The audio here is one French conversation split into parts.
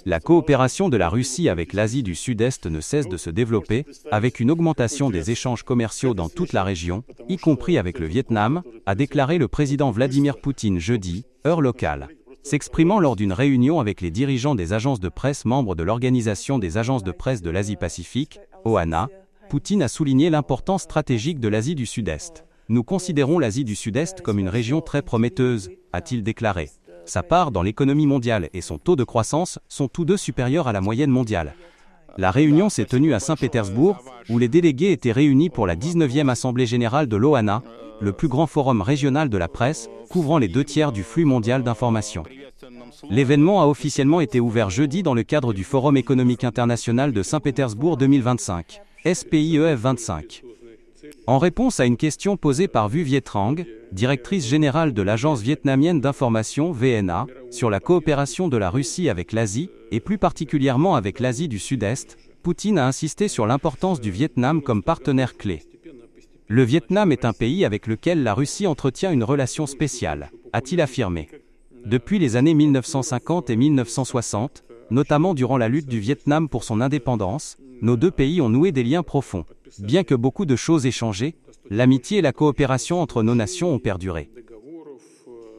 La coopération de la Russie avec l'Asie du Sud-Est ne cesse de se développer, avec une augmentation des échanges commerciaux dans toute la région, y compris avec le Vietnam, a déclaré le président Vladimir Poutine jeudi, heure locale. S'exprimant lors d'une réunion avec les dirigeants des agences de presse membres de l'Organisation des agences de presse de l'Asie-Pacifique, OANA, Poutine a souligné l'importance stratégique de l'Asie du Sud-Est. Nous considérons l'Asie du Sud-Est comme une région très prometteuse, a-t-il déclaré. Sa part dans l'économie mondiale et son taux de croissance sont tous deux supérieurs à la moyenne mondiale. La réunion s'est tenue à Saint-Pétersbourg, où les délégués étaient réunis pour la 19e Assemblée générale de l'OANA, le plus grand forum régional de la presse, couvrant les 2/3 du flux mondial d'informations. L'événement a officiellement été ouvert jeudi dans le cadre du Forum économique international de Saint-Pétersbourg 2025, SPIEF 25. En réponse à une question posée par Vu Viet Trang, directrice générale de l'Agence vietnamienne d'information VNA, sur la coopération de la Russie avec l'Asie, et plus particulièrement avec l'Asie du Sud-Est, Poutine a insisté sur l'importance du Vietnam comme partenaire clé. Le Vietnam est un pays avec lequel la Russie entretient une relation spéciale, a-t-il affirmé. Depuis les années 1950 et 1960, notamment durant la lutte du Vietnam pour son indépendance, nos deux pays ont noué des liens profonds. Bien que beaucoup de choses aient changé, l'amitié et la coopération entre nos nations ont perduré.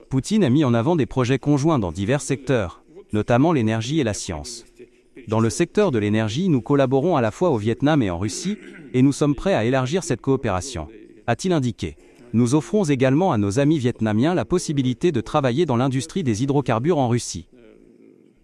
Poutine a mis en avant des projets conjoints dans divers secteurs, notamment l'énergie et la science. Dans le secteur de l'énergie, nous collaborons à la fois au Vietnam et en Russie, et nous sommes prêts à élargir cette coopération, a-t-il indiqué. Nous offrons également à nos amis vietnamiens la possibilité de travailler dans l'industrie des hydrocarbures en Russie.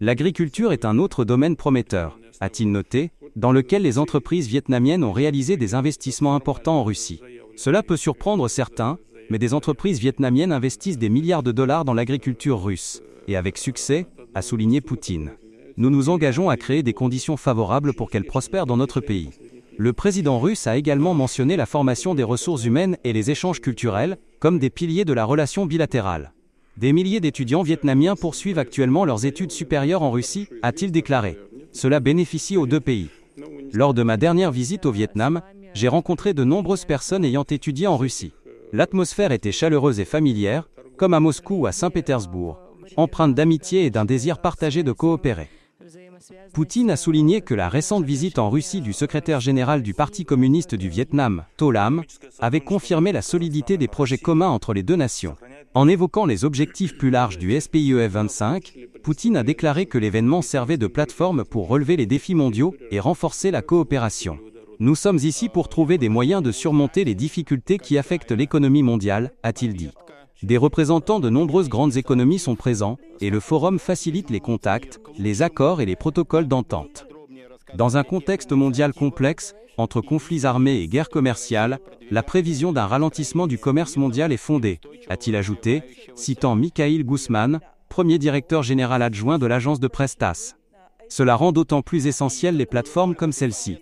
L'agriculture est un autre domaine prometteur, a-t-il noté, dans lequel les entreprises vietnamiennes ont réalisé des investissements importants en Russie. Cela peut surprendre certains, mais des entreprises vietnamiennes investissent des milliards de dollars dans l'agriculture russe, et avec succès, a souligné Poutine. Nous nous engageons à créer des conditions favorables pour qu'elle prospère dans notre pays. Le président russe a également mentionné la formation des ressources humaines et les échanges culturels, comme des piliers de la relation bilatérale. Des milliers d'étudiants vietnamiens poursuivent actuellement leurs études supérieures en Russie, a-t-il déclaré. Cela bénéficie aux deux pays. Lors de ma dernière visite au Vietnam, j'ai rencontré de nombreuses personnes ayant étudié en Russie. L'atmosphère était chaleureuse et familière, comme à Moscou ou à Saint-Pétersbourg, empreinte d'amitié et d'un désir partagé de coopérer. Poutine a souligné que la récente visite en Russie du secrétaire général du Parti communiste du Vietnam, To Lam, avait confirmé la solidité des projets communs entre les deux nations. En évoquant les objectifs plus larges du SPIEF 25, Poutine a déclaré que l'événement servait de plateforme pour relever les défis mondiaux et renforcer la coopération. Nous sommes ici pour trouver des moyens de surmonter les difficultés qui affectent l'économie mondiale, a-t-il dit. Des représentants de nombreuses grandes économies sont présents, et le forum facilite les contacts, les accords et les protocoles d'entente. Dans un contexte mondial complexe, entre conflits armés et guerres commerciales, la prévision d'un ralentissement du commerce mondial est fondée, a-t-il ajouté, citant Mikhail Guzman, premier directeur général adjoint de l'agence de presse TASS. Cela rend d'autant plus essentielles les plateformes comme celle-ci.